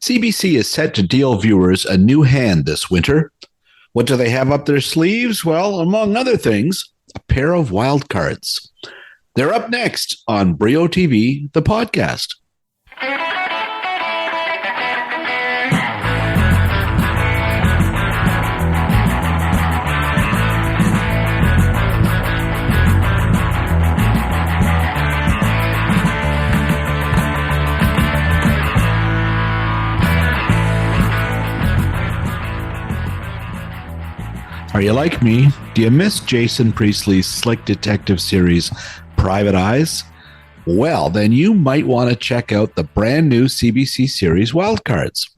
CBC is set to deal viewers a new hand this winter. What do they have up their sleeves? Well, among other things, a pair of wild cards. They're up next on Brio TV, the podcast. Are you like me? Do you miss Jason Priestley's slick detective series, Private Eyes? Well, then you might want to check out the brand new CBC series, Wildcards.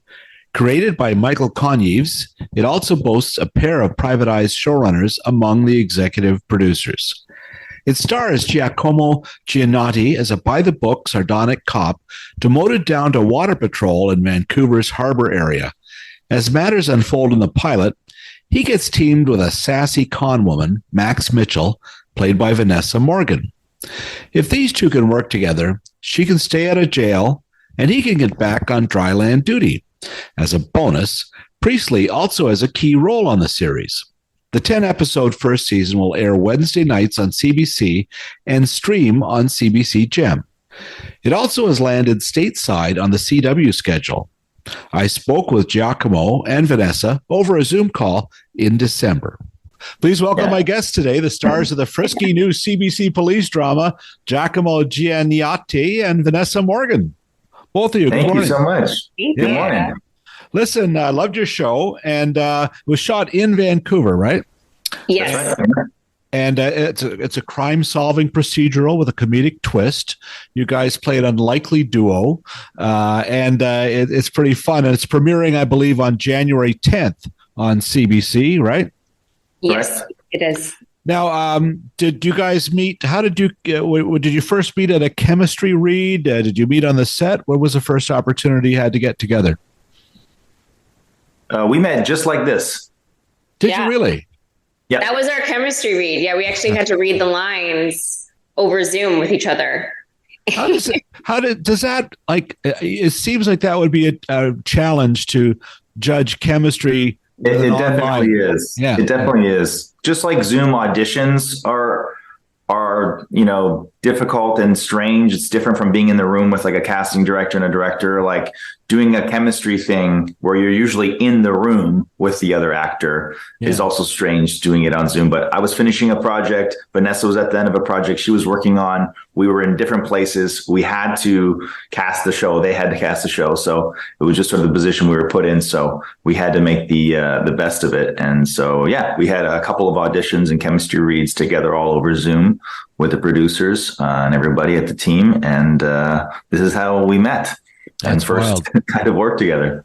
Created by Michael Conyeves, it also boasts a pair of Private Eyes showrunners among the executive producers. It stars Giacomo Gianniotti as a by-the-book, sardonic cop demoted down to water patrol in Vancouver's harbour area. As matters unfold in the pilot, he gets teamed with a sassy con woman, Max Mitchell, played by Vanessa Morgan. If these two can work together, she can stay out of jail, and he can get back on dry land duty. As a bonus, Priestley also has a key role on the series. The 10-episode first season will air Wednesday nights on CBC and stream on CBC Gem. It also has landed stateside on the CW schedule. I spoke with Giacomo and Vanessa over a Zoom call in December. Please welcome my guests today, the stars of the frisky new CBC police drama, Giacomo Gianniotti and Vanessa Morgan. Both of you. Thank you so much. Good morning. Listen, I loved your show, and it was shot in Vancouver, right? Yes. And it's a crime-solving procedural with a comedic twist. You guys play an unlikely duo, and it's pretty fun. And it's premiering, I believe, on January 10th on CBC, right? Yes, it is. Now, did you guys meet? How did you first meet at a chemistry read? Did you meet on the set? What was the first opportunity you had to get together? We met just like this. Did you really? Yeah, that was our chemistry read. Yeah, we actually had to read the lines over Zoom with each other. It seems like that would be a challenge to judge chemistry. It definitely is. Yeah, it definitely is. Just like Zoom auditions are difficult and strange. It's different from being in the room with like a casting director and a director. Like doing a chemistry thing where you're usually in the room with the other actor is also strange doing it on Zoom. But I was finishing a project. Vanessa was at the end of a project she was working on. We were in different places. We had to cast the show. They had to cast the show. So it was just sort of the position we were put in. So we had to make the best of it. And so, we had a couple of auditions and chemistry reads together all over Zoom with the producers and everybody at the team. And this is how we met. And first kind of work together.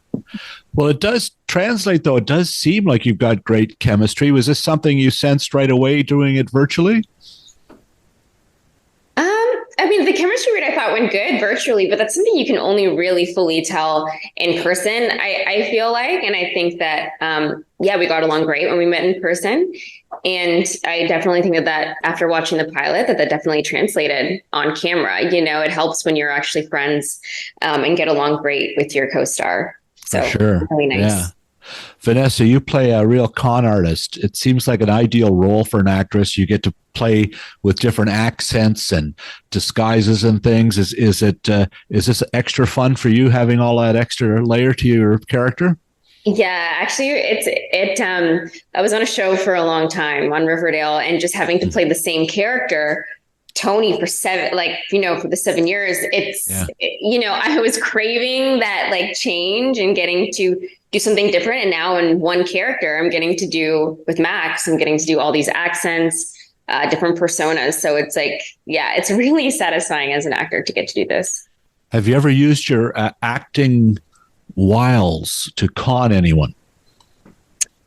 Well, it does translate, though. It does seem like you've got great chemistry. Was this something you sensed right away doing it virtually? I mean, the chemistry read I thought went good virtually, but that's something you can only really fully tell in person, I feel like. And I think that, we got along great when we met in person. And I definitely think that after watching the pilot, that definitely translated on camera. It helps when you're actually friends and get along great with your co-star. So for sure. Really nice. Yeah. Vanessa, you play a real con artist. It seems like an ideal role for an actress. You get to play with different accents and disguises and things. Is this extra fun for you, having all that extra layer to your character? Yeah, actually, I was on a show for a long time on Riverdale, and just having to play the same character, Tony, for for the 7 years, I was craving that change and getting to do something different. And now in one character, I'm getting to do with Max, I'm getting to do all these accents, different personas. So it's it's really satisfying as an actor to get to do this. Have you ever used your acting wiles to con anyone?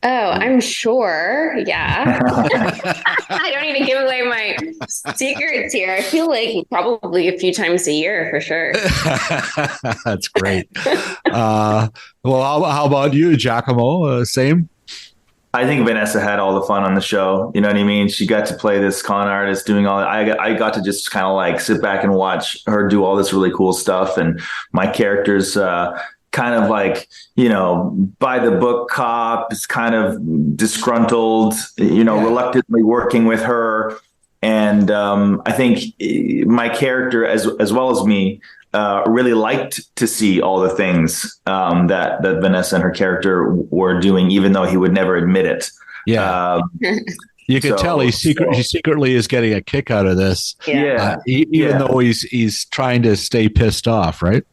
Oh, I'm sure. Yeah. I don't need to give away my secrets here. I feel like probably a few times a year for sure. That's great. Well, how about you, Giacomo? Same? I think Vanessa had all the fun on the show. You know what I mean? She got to play this con artist doing all that. I got to just kind of sit back and watch her do all this really cool stuff. And my characters, kind of like, by the book cop, is kind of disgruntled, reluctantly working with her. And I think my character, as well as me, really liked to see all the things that Vanessa and her character were doing, even though he would never admit it. Yeah. You can tell he secretly is getting a kick out of this. Even though he's trying to stay pissed off, right?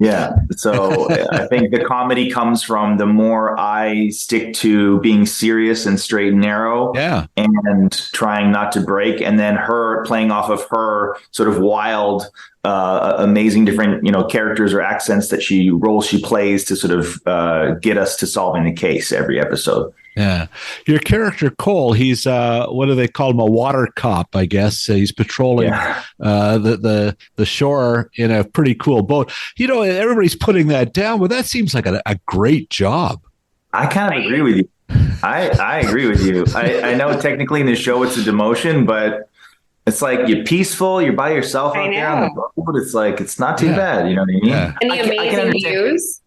Yeah. So I think the comedy comes from the more I stick to being serious and straight and narrow, and trying not to break, and then her playing off of her sort of wild, amazing different, characters or accents that she plays to sort of get us to solving the case every episode. Yeah. Your character, Cole, he's, what do they call him? A water cop, I guess. He's patrolling the shore in a pretty cool boat. Everybody's putting that down, but that seems like a great job. I kind of agree with you. I agree with you. I know technically in the show it's a demotion, but it's like you're peaceful, you're by yourself out there on the boat. It's like, it's not too bad. You know what I mean? Yeah. And the amazing views.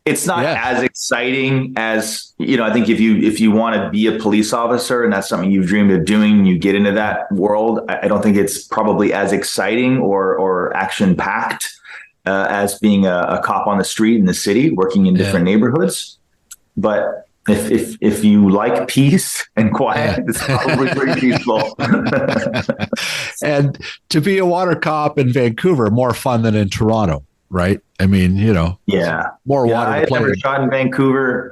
It's not as exciting as, I think if you want to be a police officer and that's something you've dreamed of doing, you get into that world. I don't think it's probably as exciting or action packed as being a cop on the street in the city, working in different neighborhoods. But if you like peace and quiet, it's probably pretty peaceful. And to be a water cop in Vancouver, more fun than in Toronto. Right. I mean, more water. I had never shot in Vancouver.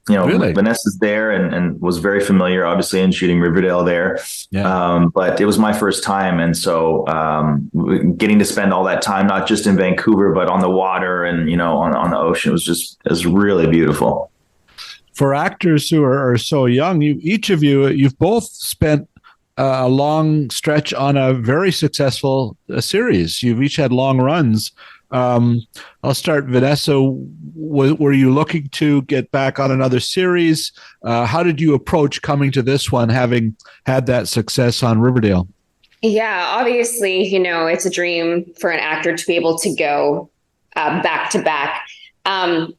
Really? Vanessa's there and was very familiar, obviously, in shooting Riverdale there. Yeah. But it was my first time. And so getting to spend all that time, not just in Vancouver, but on the water and, on the ocean, it was really beautiful. For actors who are so young, each of you've both spent a long stretch on a very successful series. You've each had long runs. I'll start, Vanessa. Were you looking to get back on another series? How did you approach coming to this one, having had that success on Riverdale? Yeah, obviously, it's a dream for an actor to be able to go back to back. I'm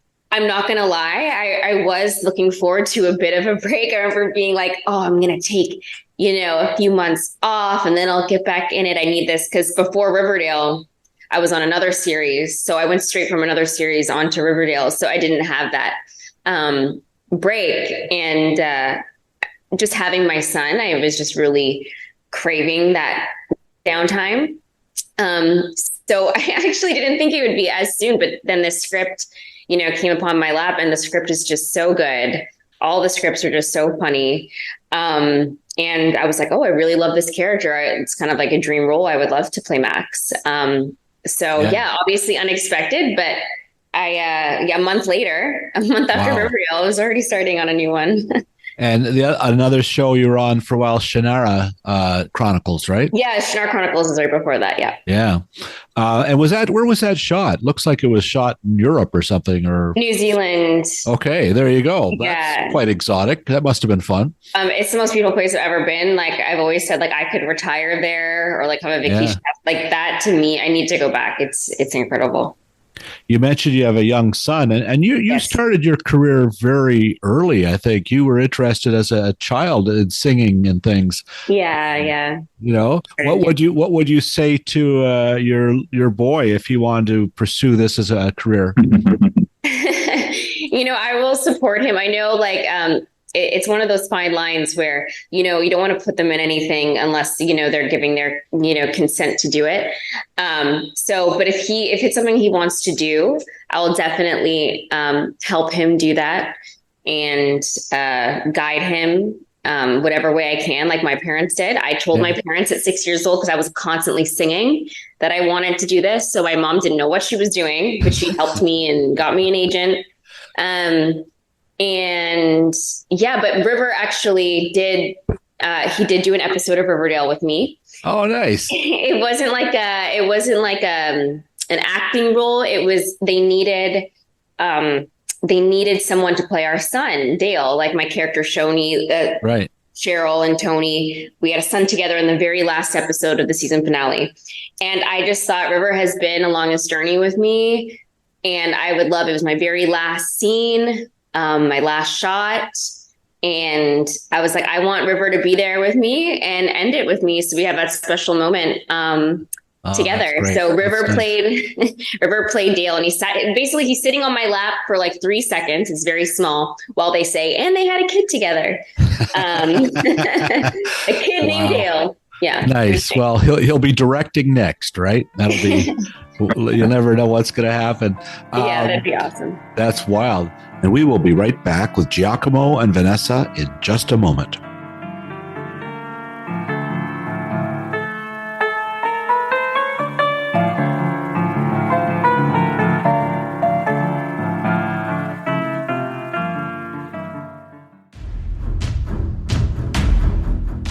not going to lie. I was looking forward to a bit of a break. I remember being like, I'm going to take, a few months off and then I'll get back in it. I need this because before Riverdale, I was on another series. So I went straight from another series onto Riverdale. So I didn't have that break. And just having my son, I was just really craving that downtime. So I actually didn't think it would be as soon, but then the script, came upon my lap, and the script is just so good. All the scripts are just so funny. And I was like, I really love this character. It's kind of like a dream role. I would love to play Max. Obviously unexpected, but a month after Riverdale, I was already starting on a new one. And another show you were on for a while, Shannara Chronicles, right? Yeah, Shannara Chronicles is right before that. Yeah. Yeah. And where was that shot? Looks like it was shot in Europe or something, or New Zealand. Okay, there you go. That's quite exotic. That must have been fun. It's the most beautiful place I've ever been. Like I've always said, like I could retire there or like have a vacation. Like that to me, I need to go back. It's incredible. You mentioned you have a young son, and you started your career very early. I think you were interested as a child in singing and things. Yeah. What would you say to your boy if he wanted to pursue this as a career? I will support him. I know, it's one of those fine lines where, you don't want to put them in anything unless, they're giving their, consent to do it. But if it's something he wants to do, I'll definitely help him do that and guide him whatever way I can, like my parents did. I told my parents at 6 years old, because I was constantly singing, that I wanted to do this. So my mom didn't know what she was doing, but she helped me and got me an agent. But River actually did do an episode of Riverdale with me. Oh, nice. It wasn't like an acting role. It was, they needed someone to play our son, Dale, like my character Shoni, right. Cheryl and Tony. We had a son together in the very last episode of the season finale. And I just thought River has been along this journey with me. And I would love, it was my very last scene, my last shot. And I was like, I want River to be there with me and end it with me. So we have that special moment together. So River played Dale, and he's sitting on my lap for like 3 seconds. It's very small while they say, and they had a kid together. A kid named Dale. Yeah. Nice. Well, he'll be directing next, right? That'll be, you'll never know what's going to happen. Yeah, that'd be awesome. That's wild. And we will be right back with Giacomo and Vanessa in just a moment.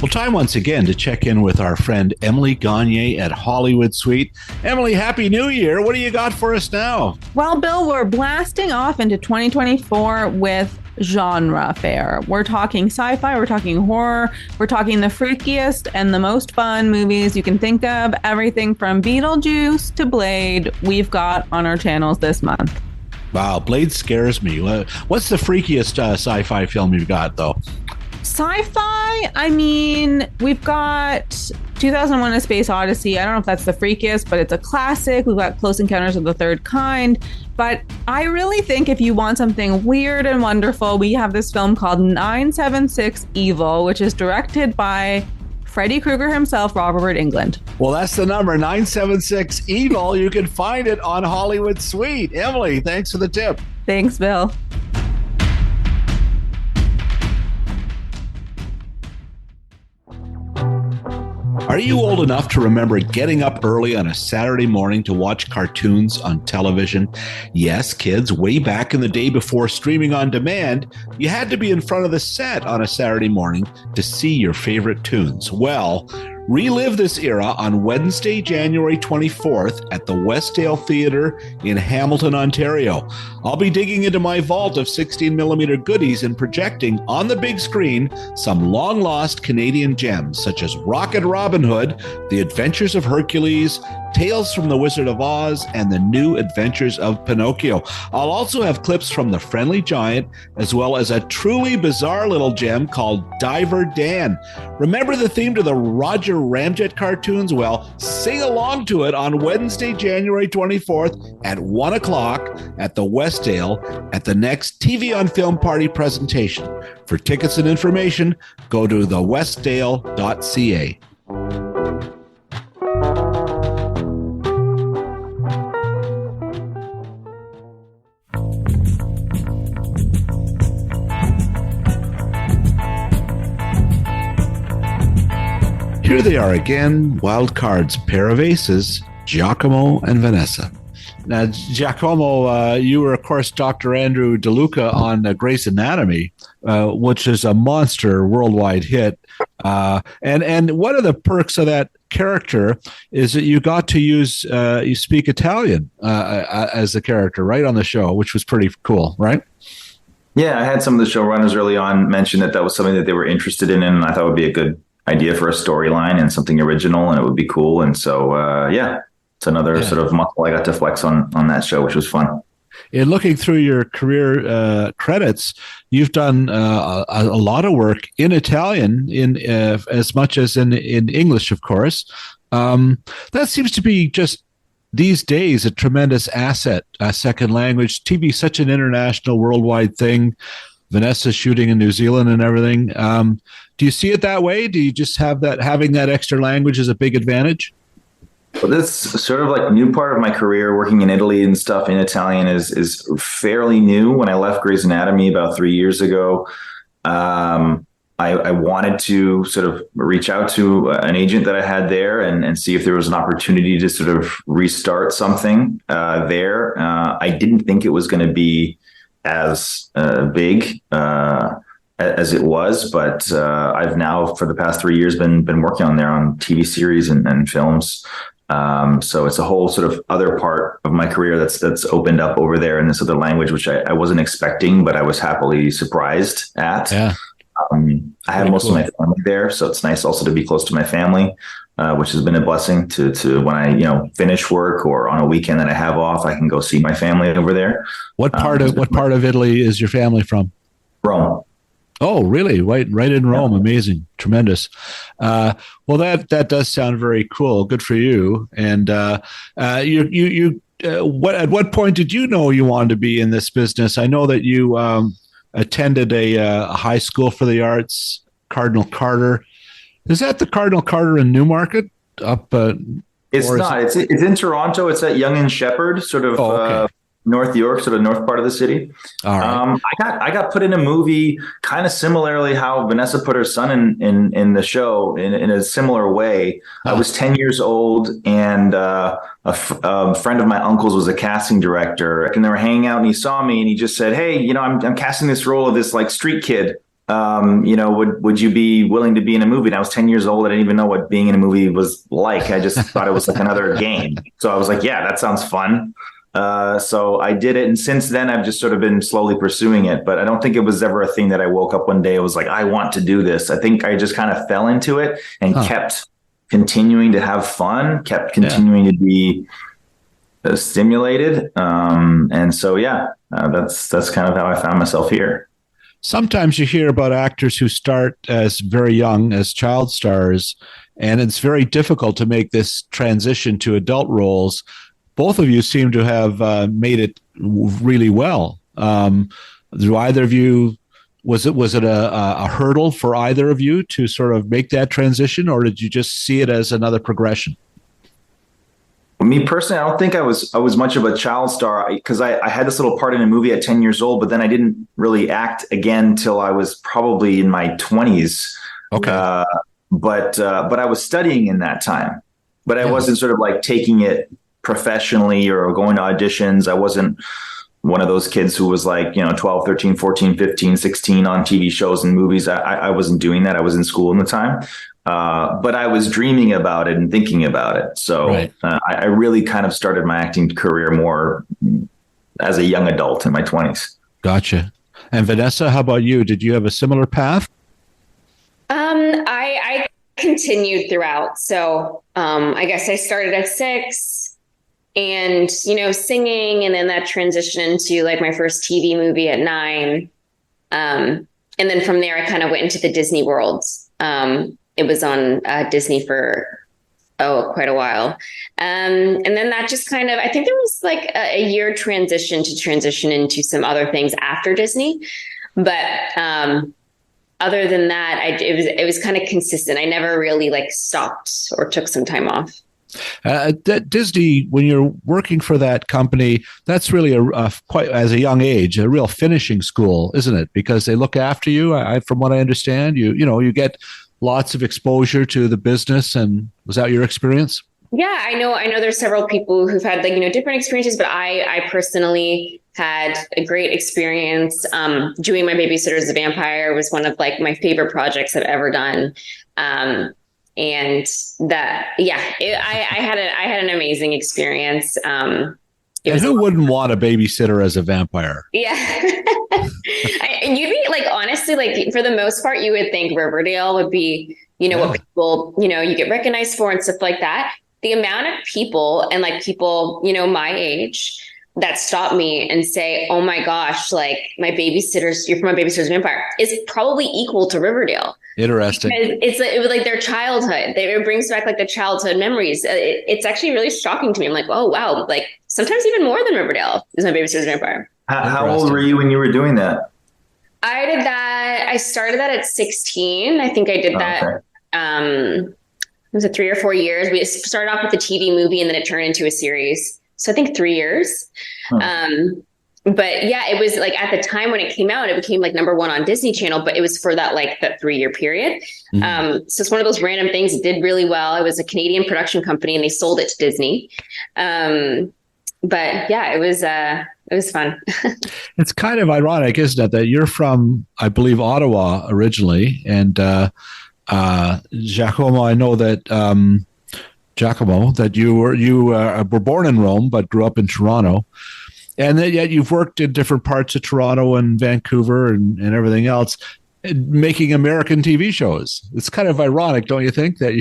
Well, time once again to check in with our friend Emily Gagne at Hollywood Suite. Emily, Happy New Year. What do you got for us now? Well, Bill, we're blasting off into 2024 with genre fare. We're talking sci-fi, we're talking horror, we're talking the freakiest and the most fun movies you can think of. Everything from Beetlejuice to Blade, we've got on our channels this month. Wow, Blade scares me. What's the freakiest sci-fi film you've got, though? Sci-fi, I mean, we've got 2001: A Space Odyssey. I don't know if that's the freakiest, but it's a classic. We've got Close Encounters of the Third Kind. But I really think if you want something weird and wonderful, we have this film called 976 Evil, which is directed by Freddy Krueger himself, Robert Englund. Well, that's the number, 976 Evil. You can find it on Hollywood Suite. Emily, thanks for the tip. Thanks, Bill. Are you old enough to remember getting up early on a Saturday morning to watch cartoons on television? Yes, kids, way back in the day before streaming on demand, you had to be in front of the set on a Saturday morning to see your favorite tunes. Well, relive this era on Wednesday, January 24th at the Westdale Theatre in Hamilton, Ontario. I'll be digging into my vault of 16mm goodies and projecting on the big screen some long-lost Canadian gems, such as Rocket Robin Hood, The Adventures of Hercules, Tales from the Wizard of Oz, and The New Adventures of Pinocchio. I'll also have clips from The Friendly Giant, as well as a truly bizarre little gem called Diver Dan. Remember the theme to the Roger Ramjet cartoons? Well, sing along to it on Wednesday, January 24th at 1 o'clock at the Westdale at the next TV on Film Party presentation. For tickets and information, go to thewestdale.ca. Here they are again, wild cards, pair of aces, Giacomo and Vanessa. Now, Giacomo, you were, of course, Dr. Andrew DeLuca on Grey's Anatomy, which is a monster worldwide hit. And one of the perks of that character is that you got to use, you speak Italian as the character, right, on the show, which was pretty cool, right? Yeah, I had some of the showrunners early on mention that was something that they were interested in, and I thought would be a good idea for a storyline and something original, and it would be cool. And so, it's another sort of muscle I got to flex on that show, which was fun. In looking through your career credits, you've done a lot of work in Italian, in as much as in English, of course. That seems to be just these days a tremendous asset, a second language. TV is such an international, worldwide thing. Vanessa's shooting in New Zealand and everything. Do you see it that way? Do you just have that, having that extra language is a big advantage? Well, this sort of like new part of my career, working in Italy and stuff in Italian is fairly new. When I left Grey's Anatomy about 3 years ago, I wanted to sort of reach out to an agent that I had there and see if there was an opportunity to sort of restart something there. I didn't think it was going to be as big as it was, but I've now for the past 3 years been working on there on TV series and films. So it's a whole sort of other part of my career that's opened up over there in this other language, which I wasn't expecting, but I was happily surprised at. Yeah. I have most of my family there, so it's nice also to be close to my family, which has been a blessing to when I finish work or on a weekend that I have off, I can go see my family over there. What part of Italy is your family from? Rome. Oh, really? Right in Rome. Yeah. Amazing. Tremendous. Well, that does sound very cool. Good for you. And at what point did you know you wanted to be in this business? I know that you attended a high school for the arts, Cardinal Carter. Is that the Cardinal Carter in Newmarket? It's not. It's in Toronto. It's at Yonge and Sheppard, sort of. Okay. North York, sort of north part of the city. All right. I got put in a movie kind of similarly how Vanessa put her son in the show in a similar way. I was 10 years old, and a friend of my uncle's was a casting director, and they were hanging out, and he saw me, and he just said, "Hey, I'm casting this role of this like street kid. Would you be willing to be in a movie?" And I was 10 years old. I didn't even know what being in a movie was like. I just thought it was like another game. So I was like, "Yeah, that sounds fun." So I did it. And since then, I've just sort of been slowly pursuing it. But I don't think it was ever a thing that I woke up one day. I was like, I want to do this. I think I just kind of fell into it and kept continuing to have fun, kept continuing to be stimulated. And so, that's kind of how I found myself here. Sometimes you hear about actors who start as very young, as child stars, and it's very difficult to make this transition to adult roles. Both of you seem to have made it really well. Do either of you, was it a hurdle for either of you to sort of make that transition, or did you just see it as another progression? Me personally, I don't think I was much of a child star because I had this little part in a movie at 10 years old, but then I didn't really act again till I was probably in my 20s. Okay. But I was studying in that time, but I wasn't sort of like taking it professionally or going to auditions. I wasn't one of those kids who was like, 12, 13, 14, 15, 16 on TV shows and movies. I wasn't doing that. I was in school in the time. But I was dreaming about it and thinking about it. So right. I really kind of started my acting career more as a young adult in my 20s. Gotcha. And Vanessa, how about you? Did you have a similar path? I continued throughout. So I guess I started at 6. And, singing, and then that transitioned into like my first TV movie at 9. And then from there, I kind of went into the Disney world. It was on Disney for, quite a while. And then that just kind of, I think there was like a year transition into some other things after Disney. But other than that, it was kind of consistent. I never really like stopped or took some time off. Disney, when you're working for that company, that's really quite as a young age, a real finishing school, isn't it? Because they look after you. From what I understand, you get lots of exposure to the business. And was that your experience? Yeah, I know. There's several people who've had different experiences, but I personally had a great experience. Doing My Babysitter's a Vampire was one of like my favorite projects I've ever done. And that, I had an amazing experience. And who wouldn't want a babysitter as a vampire? Yeah. And you'd be like, honestly, like for the most part, you would think Riverdale would be, what people, you get recognized for and stuff like that. The amount of people and like people, my age that stop me and say, oh my gosh, like you're from My Babysitter's Vampire is probably equal to Riverdale. Interesting. It was like their childhood. It brings back like the childhood memories. It's actually really shocking to me. I'm like, oh wow, like sometimes even more than Riverdale is My Babysitter's Vampire. How old were you when you were doing that? I did that. I started that at 16. I think I did that. Okay. Was it 3 or 4 years? We started off with a TV movie and then it turned into a series. So I think 3 years. But yeah, it was like at the time when it came out, it became like #1 on Disney Channel, but it was for that 3-year period. So it's one of those random things. It did really well. It was a Canadian production company and they sold it to Disney. But yeah, it was fun. It's kind of ironic, isn't it, that you're from, I believe, Ottawa originally, and Giacomo, I know that Giacomo, that you were born in Rome but grew up in Toronto, and that yet you've worked in different parts of Toronto and Vancouver and everything else. making American TV shows. It's kind of ironic, don't you think, that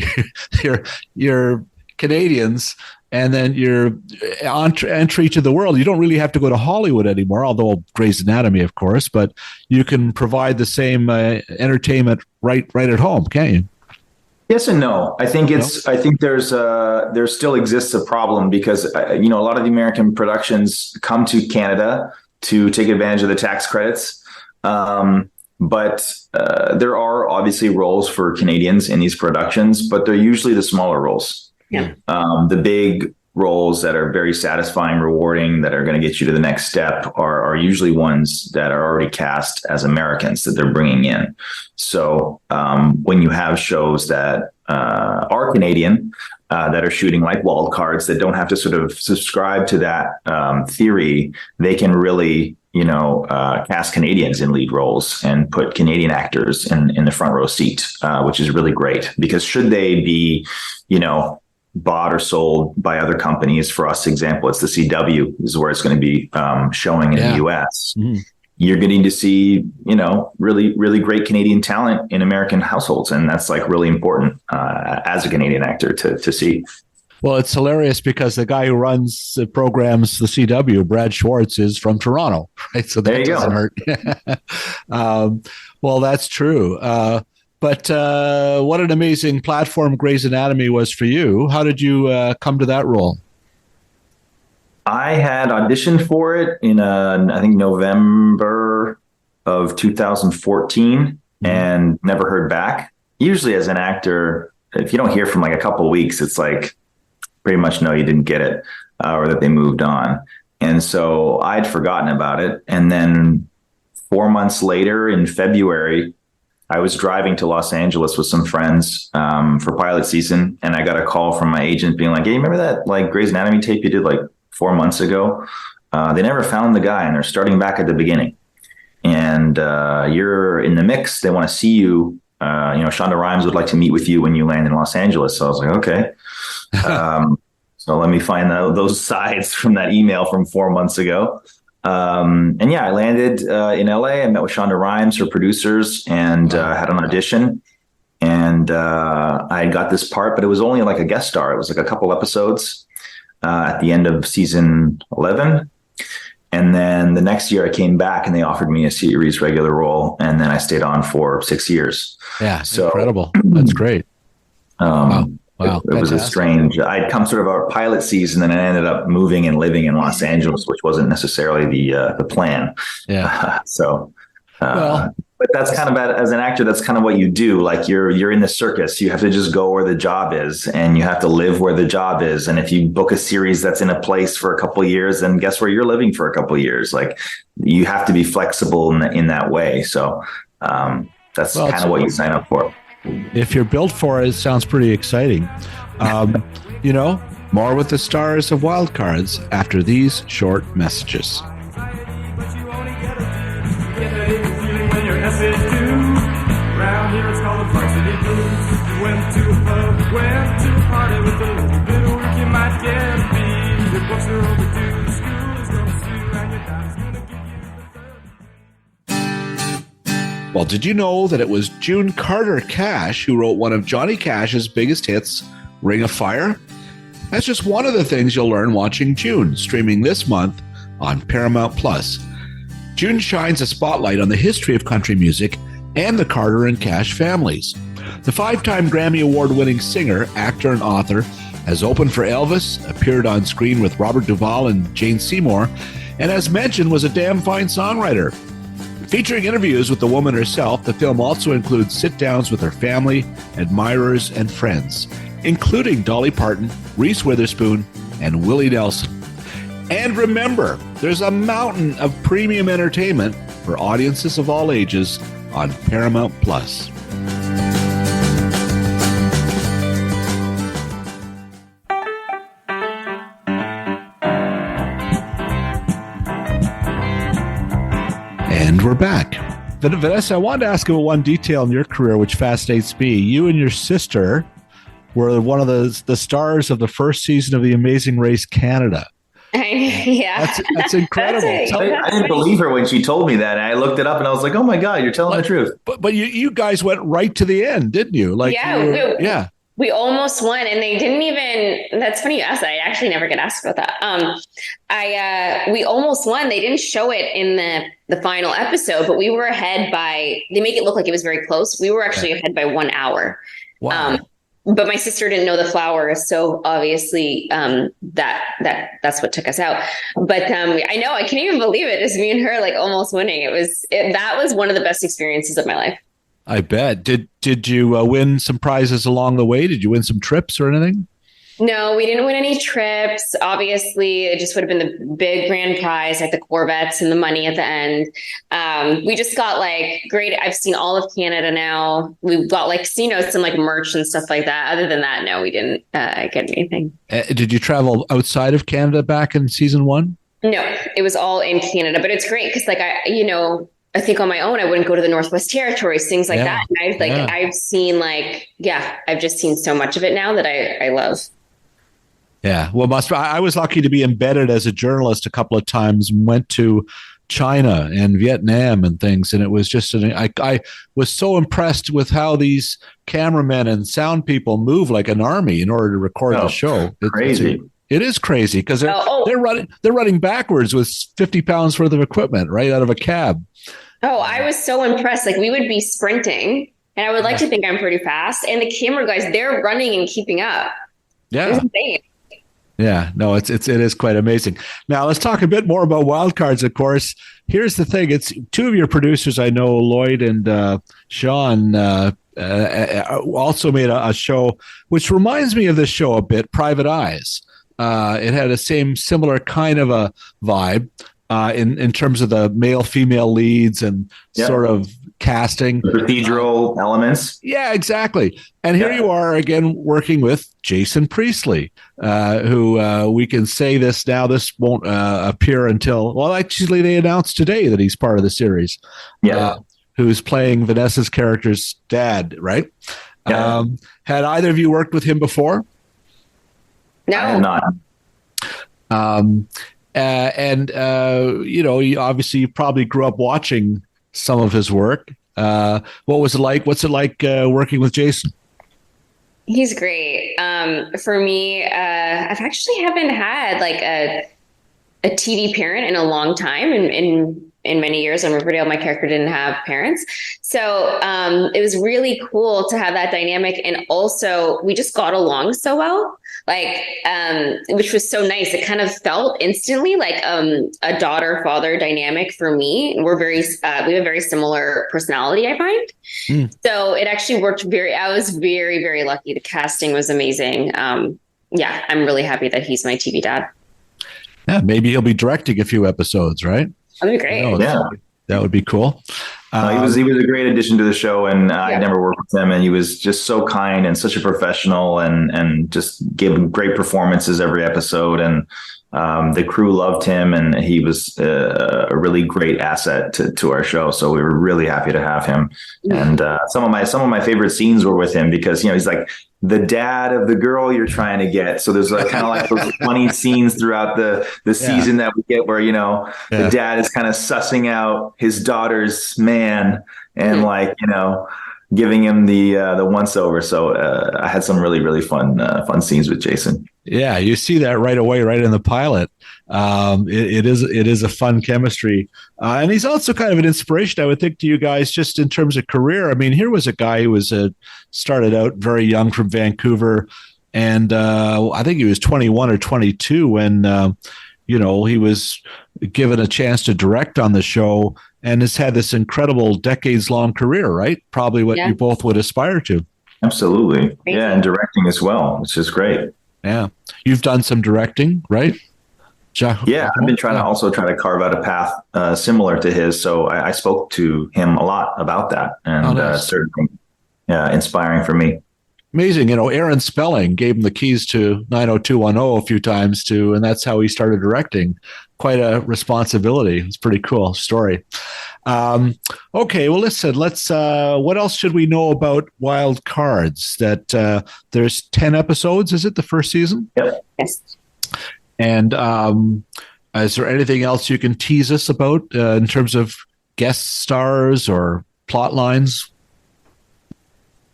you're Canadians and then your entry to the world, you don't really have to go to Hollywood anymore, although Grey's Anatomy, of course, but you can provide the same entertainment right at home, can't you? Yes and no. I think I think there still exists a problem because a lot of the American productions come to Canada to take advantage of the tax credits. But there are obviously roles for Canadians in these productions, but they're usually the smaller roles. Yeah. The big roles that are very satisfying, rewarding, that are going to get you to the next step are usually ones that are already cast as Americans that they're bringing in. So when you have shows that are Canadian, that are shooting like wild cards that don't have to sort of subscribe to that theory, they can really cast Canadians in lead roles and put Canadian actors in the front row seat, which is really great because should they be, bought or sold by other companies, for us, example, it's the CW is where it's going to be showing in the US. Mm-hmm. You're getting to see, really, really great Canadian talent in American households. And that's like really important as a Canadian actor to see. Well, it's hilarious because the guy who runs the programs, the CW, Brad Schwartz, is from Toronto, right? So that doesn't hurt. Well, that's true. But what an amazing platform Grey's Anatomy was for you. How did you come to that role? I had auditioned for it in, I think, November of 2014 and never heard back. Usually as an actor, if you don't hear from like a couple of weeks, it's like pretty much know you didn't get it or that they moved on. And so I'd forgotten about it. And then 4 months later in February, I was driving to Los Angeles with some friends for pilot season. And I got a call from my agent being like, hey, remember that like Grey's Anatomy tape you did like 4 months ago? They never found the guy and they're starting back at the beginning. And you're in the mix. They want to see you. Shonda Rhimes would like to meet with you when you land in Los Angeles. So I was like, okay. So let me find those sides from that email from 4 months ago. I landed in LA. I met with Shonda Rhimes, her producers, and had an audition. And I got this part, but it was only like a guest star. It was like a couple episodes at the end of season 11. And then the next year I came back and they offered me a series regular role. And then I stayed on for 6 years. Yeah, so incredible. That's great. Wow. It was a strange, I'd come sort of our pilot season and I ended up moving and living in Los Angeles, which wasn't necessarily the plan. Yeah. But that's kind of as an actor, that's kind of what you do. Like you're in the circus. You have to just go where the job is and you have to live where the job is. And if you book a series that's in a place for a couple of years, then guess where you're living for a couple of years? Like you have to be flexible in that way. So that's kind of what you sign up for. If you're built for it, it sounds pretty exciting. More with the stars of Wildcards after these short messages. Well, did you know that it was June Carter Cash who wrote one of Johnny Cash's biggest hits, Ring of Fire? That's just one of the things you'll learn watching June, streaming this month on Paramount+. June shines a spotlight on the history of country music and the Carter and Cash families. The 5-time Grammy Award-winning singer, actor, and author has opened for Elvis, appeared on screen with Robert Duvall and Jane Seymour, and as mentioned, was a damn fine songwriter. Featuring interviews with the woman herself, the film also includes sit-downs with her family, admirers, and friends, including Dolly Parton, Reese Witherspoon, and Willie Nelson. And remember, there's a mountain of premium entertainment for audiences of all ages on Paramount+. And we're back. Vanessa, I wanted to ask about one detail in your career which fascinates me. You and your sister were one of the stars of the first season of The Amazing Race Canada. Yeah. That's incredible. I didn't believe her when she told me that. I looked it up and I was like, oh my God, you're telling the truth. But you guys went right to the end, didn't you? Like, yeah. We almost won, and they didn't even. That's funny you asked that. I actually never get asked about that. We almost won. They didn't show it in the final episode, but we were ahead by. They make it look like it was very close. We were actually ahead by 1 hour. Wow. But my sister didn't know the flowers, so obviously that's what took us out. But I know, I can't even believe it. Just me and her like almost winning. That was one of the best experiences of my life. I bet. Did you win some prizes along the way? Did you win some trips or anything? No, we didn't win any trips. Obviously, it just would have been the big grand prize, like the Corvettes and the money at the end. We just got like great. I've seen all of Canada now. We've got like, some like merch and stuff like that. Other than that, no, we didn't get anything. Did you travel outside of Canada back in season 1? No, it was all in Canada, but it's great because like I think on my own, I wouldn't go to the Northwest Territories, things like that. And I've seen I've just seen so much of it now that I love. Yeah. Well, I was lucky to be embedded as a journalist a couple of times, went to China and Vietnam and things. And it was just, I was so impressed with how these cameramen and sound people move like an army in order to record the show. It's crazy. It is crazy because they're running backwards with 50 pounds worth of equipment right out of a cab. Oh, I was so impressed. Like we would be sprinting and I would like to think I'm pretty fast. And the camera guys, they're running and keeping up. Yeah. It was insane. Yeah, no, it is quite amazing. Now let's talk a bit more about Wildcards. Of course, here's the thing: it's two of your producers I know, Lloyd and Sean, also made a show which reminds me of this show a bit, Private Eyes. It had a similar kind of a vibe in terms of the male-female leads and sort of casting. Procedural elements. Yeah, exactly. And here you are again working with Jason Priestley, who we can say this now. This won't appear until, well, actually they announced today that he's part of the series. Yeah. Who's playing Vanessa's character's dad, right? Yeah. Had either of you worked with him before? No. I have not. You obviously you probably grew up watching some of his work. What was it like? What's it like working with Jason? He's great. For me, I've actually haven't had like a TV parent in a long time. In many years on Riverdale, my character didn't have parents. So it was really cool to have that dynamic. And also we just got along so well, which was so nice. It kind of felt instantly like a daughter-father dynamic for me. We have a very similar personality, I find. So it actually worked I was very, very lucky. The casting was amazing. I'm really happy that he's my TV dad. Yeah, maybe he'll be directing a few episodes, right? That'd be great. That would be cool. He was a great addition to the show, and I never worked with him, and he was just so kind and such a professional, and just gave great performances every episode, and the crew loved him, and he was a really great asset to our show. So we were really happy to have him. And some of my favorite scenes were with him because he's like the dad of the girl you're trying to get. So there's kind of like those funny scenes throughout the season that we get where the dad is kind of sussing out his daughter's man and giving him the once over. So I had some really, really fun scenes with Jason. Yeah, you see that right away, right in the pilot. It is a fun chemistry. And he's also kind of an inspiration, I would think, to you guys just in terms of career. I mean, here was a guy who was started out very young from Vancouver. And I think he was 21 or 22 when, he was given a chance to direct on the show and has had this incredible decades-long career, right? Probably what you both would aspire to. Absolutely. Yeah, and directing as well, which is great. Yeah. You've done some directing, right? Yeah, I've been trying to carve out a path similar to his. So I spoke to him a lot about that, and certainly inspiring for me. Amazing. Aaron Spelling gave him the keys to 90210 a few times and that's how he started directing. Quite a responsibility. It's a pretty cool story. Okay, well, listen, let's, what else should we know about Wild Cards? That there's 10 episodes, is it, the first season? Yep. Yes. And is there anything else you can tease us about in terms of guest stars or plot lines?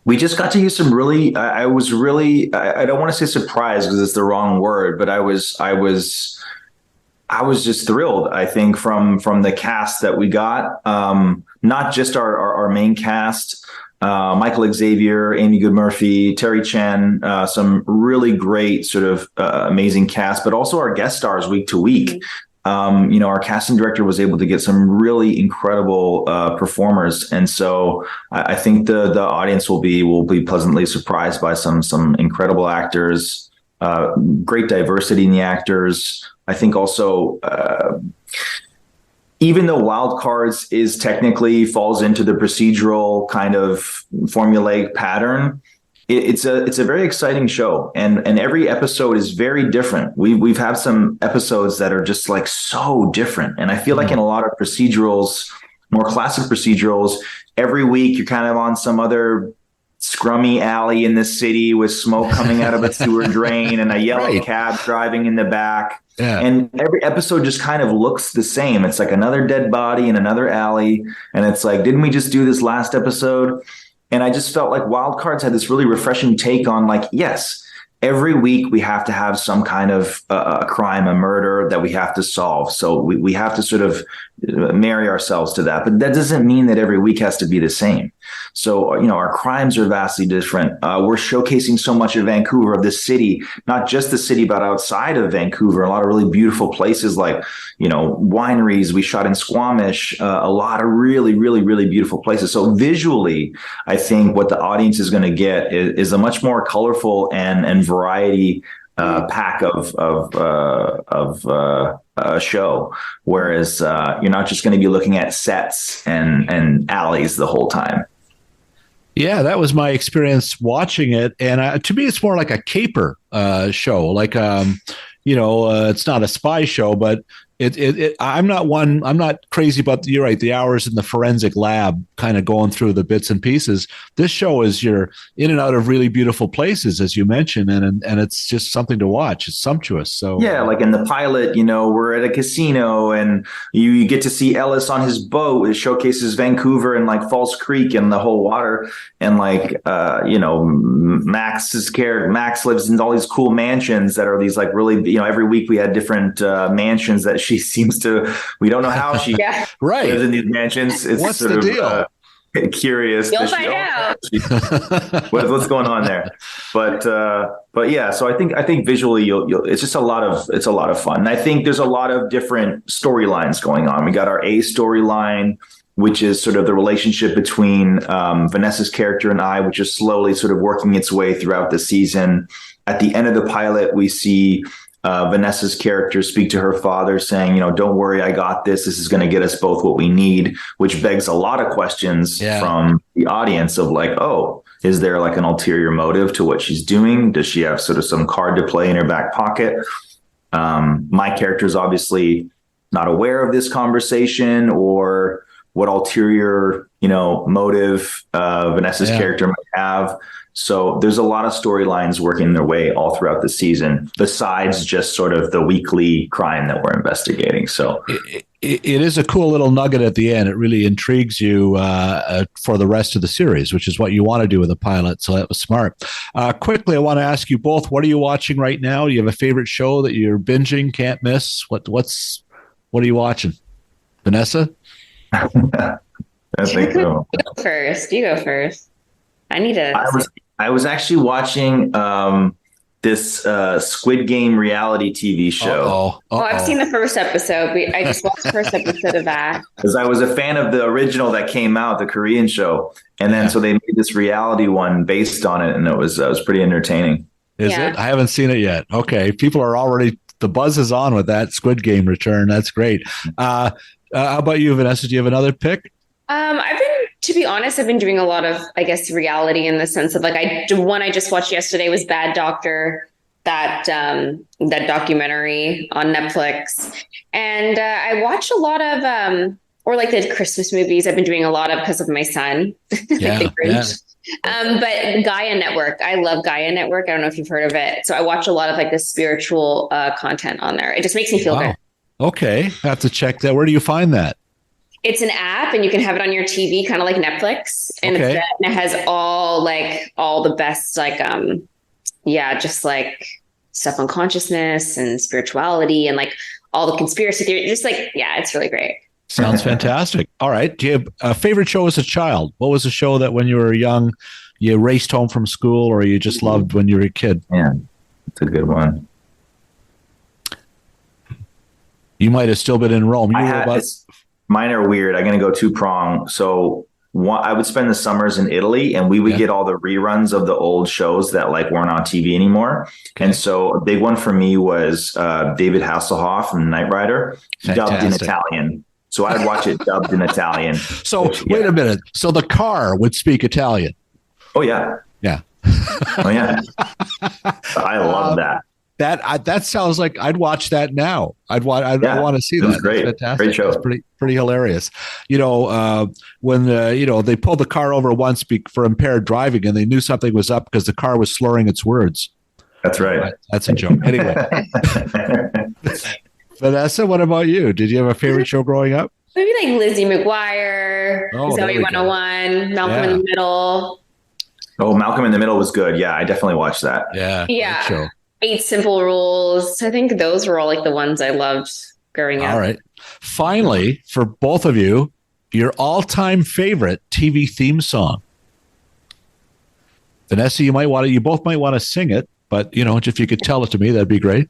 We just got to use some really. I was really. I don't want to say surprised because it's the wrong word, but I was just thrilled. I think from the cast that we got, not just our main cast, Michael Xavier, Amy Good-Murphy, Terry Chen, some really great sort of amazing cast, but also our guest stars week to week. Our casting director was able to get some really incredible performers, and so I think the audience will be pleasantly surprised by some incredible actors, great diversity in the actors. I think also, even though Wild Cards is technically falls into the procedural kind of formulaic pattern, it's a very exciting show, and every episode is very different. We've had some episodes that are just like so different, and I feel like in a lot of procedurals, more classic procedurals, every week you're kind of on some other scrummy alley in the city with smoke coming out of a sewer drain and a yellow cab driving in the back. Yeah. And every episode just kind of looks the same. It's like another dead body in another alley. And it's like, didn't we just do this last episode? And I just felt like Wild Cards had this really refreshing take on like, yes, every week we have to have some kind of a crime, a murder that we have to solve. So we have to sort of marry ourselves to that. But that doesn't mean that every week has to be the same. So, our crimes are vastly different. We're showcasing so much of Vancouver, of the city, not just the city, but outside of Vancouver, a lot of really beautiful places like, wineries. We shot in Squamish, a lot of really, really, really beautiful places. So visually, I think what the audience is going to get is a much more colorful and variety pack of a show, whereas you're not just going to be looking at sets and alleys the whole time. Yeah, that was my experience watching it, and to me, it's more like a caper show. Like, it's not a spy show, but I'm not crazy about you're right, the hours in the forensic lab kind of going through the bits and pieces. This show is you're in and out of really beautiful places, as you mentioned, and it's just something to watch. It's sumptuous. So yeah, like in the pilot, we're at a casino and you get to see Ellis on his boat. It showcases Vancouver and like False Creek and the whole water. And like Max's character, Max lives in all these cool mansions that are these like really, every week we had different mansions that she seems to, we don't know how she lives in these mansions. It's what's the deal? Curious. You'll find out. What's going on there? But yeah, so I think visually it's just a lot of fun. And I think there's a lot of different storylines going on. We got our A storyline, which is sort of the relationship between Vanessa's character and I, which is slowly sort of working its way throughout the season. At the end of the pilot, we see Vanessa's character speak to her father saying, don't worry, I got this. This is going to get us both what we need, which begs a lot of questions from the audience of like, oh, is there like an ulterior motive to what she's doing? Does she have sort of some card to play in her back pocket? My character is obviously not aware of this conversation or what ulterior, motive Vanessa's character might have. So there's a lot of storylines working their way all throughout the season, besides just sort of the weekly crime that we're investigating. So it is a cool little nugget at the end. It really intrigues you for the rest of the series, which is what you want to do with a pilot. So that was smart. Quickly, I want to ask you both, what are you watching right now? Do you have a favorite show that you're binging, can't miss? What are you watching? Vanessa? I think so. You go first. I need to. I was actually watching this Squid Game reality TV show. I've seen the first episode. I just watched the first episode of that. Because I was a fan of the original that came out, the Korean show. And then so they made this reality one based on it, and it was pretty entertaining. Is it? I haven't seen it yet. Okay. People are already, the buzz is on with that Squid Game return. That's great. How about you, Vanessa? Do you have another pick? To be honest, I've been doing a lot of, I guess, reality in the sense of like, one I just watched yesterday was Bad Doctor, that documentary on Netflix. And I watched a lot of, or like the Christmas movies I've been doing a lot of because of my son. Like the Grinch. But Gaia Network, I love Gaia Network. I don't know if you've heard of it. So I watch a lot of like the spiritual content on there. It just makes me feel good. Okay, I have to check that. Where do you find that? It's an app, and you can have it on your TV, kind of like Netflix, and it has all the best just like stuff on consciousness and spirituality and like all the conspiracy theory. Just like, yeah, it's really great. Sounds fantastic. All right. Do you have a favorite show as a child? What was a show that when you were young, you raced home from school or you just loved when you were a kid? Yeah, that's a good one. You might have still been in Rome. Mine are weird. I'm going to go two-prong. So I would spend the summers in Italy, and we would get all the reruns of the old shows that like weren't on TV anymore. Okay. And so a big one for me was David Hasselhoff from Knight Rider, dubbed in Italian. So I'd watch it dubbed in Italian. So wait a minute. So the car would speak Italian. Oh, yeah. Yeah. Oh, yeah. I love that. That sounds like I'd watch that now. I want to see that. Great. That's fantastic. Great show. It's pretty hilarious. When they pulled the car over once for impaired driving, and they knew something was up because the car was slurring its words. That's right. That's a joke. Anyway, Vanessa, what about you? Did you have a favorite show growing up? Maybe like Lizzie McGuire, Zoe 101, Malcolm in the Middle. Oh, Malcolm in the Middle was good. Yeah, I definitely watched that. Yeah. Show. 8 Simple Rules. I think those were all like the ones I loved growing up. All right. Finally, for both of you, your all-time favorite TV theme song. Vanessa, you both might want to sing it, but if you could tell it to me, that'd be great.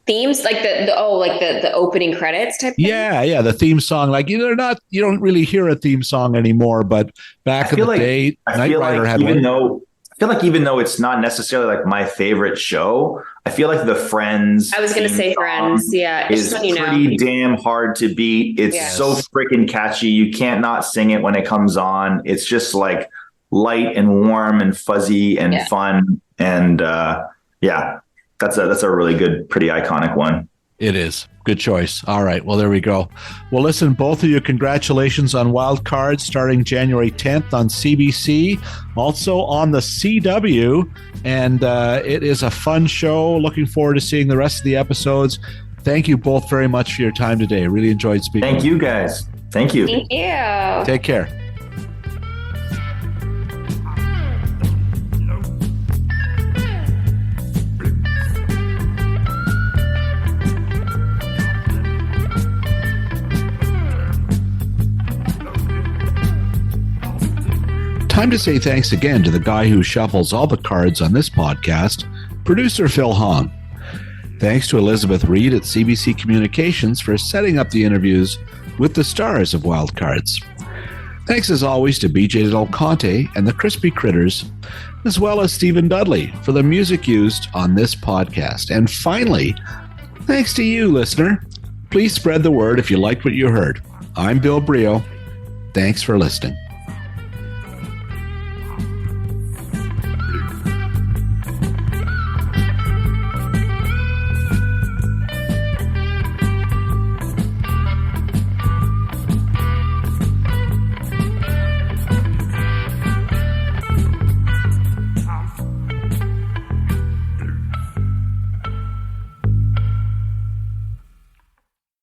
Themes like the opening credits type thing? Yeah, the theme song. Like you don't really hear a theme song anymore, but back in the day, Knight Rider had one. I feel like even though it's not necessarily like my favorite show, I feel like the Friends. I was going to say Friends. Yeah. Is pretty damn hard to beat. It's so freaking catchy. You can't not sing it when it comes on. It's just like light and warm and fuzzy and fun. And that's a really good, pretty iconic one. It is. Good choice. All right. Well, there we go. Well, listen, both of you, congratulations on Wild Cards starting January 10th on CBC, also on the CW. And it is a fun show. Looking forward to seeing the rest of the episodes. Thank you both very much for your time today. Really enjoyed speaking. Thank you, guys. Thank you. Thank you. Take care. Time to say thanks again to the guy who shuffles all the cards on this podcast, producer Phil Hong. Thanks to Elizabeth Reed at CBC Communications for setting up the interviews with the stars of Wild Cards. Thanks as always to BJ Del Conte and the Crispy Critters, as well as Stephen Dudley for the music used on this podcast. And finally, thanks to you, listener. Please spread the word if you liked what you heard. I'm Bill Brio. Thanks for listening.